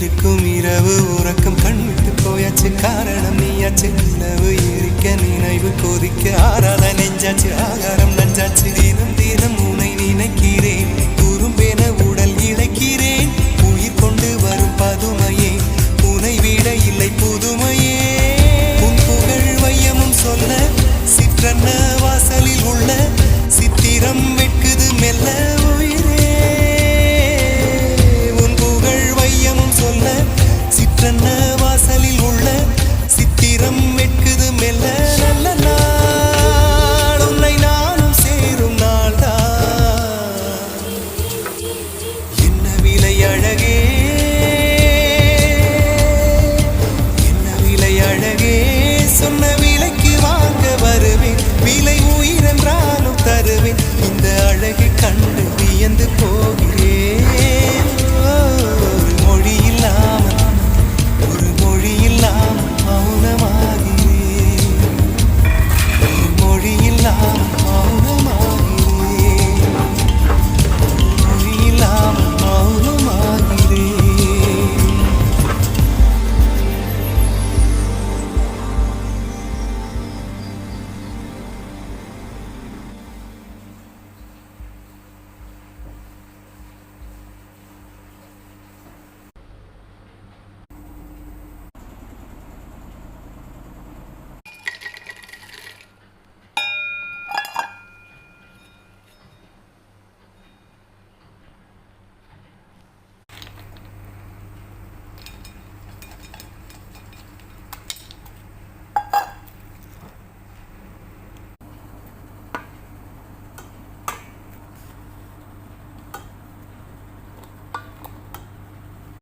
இருக்கும் இரவு உறக்கம் கண் விட்டு போயாச்சு காரணம் நீயாச்சு நிலவு எரிக்க நினைவு கொதிக்க ஆறாத நெஞ்சாச்சு ஆகாரம் நஞ்சாச்சு தினம் தினம் உனை நினைக்கிறேன் குறும்பென உடல் இழைக்கிறேன் உயிர் கொண்டு வரும் பதுமையே உனை விட இல்லை புதுமையே உன் புகழ் வையமும் சொல்ல சிற்றன்ன வாசலில் உள்ள சித்திரம் வெட்குது மெல்ல உயிரே உன் புகழ் வையமும் சொல்ல சிற்றன்ன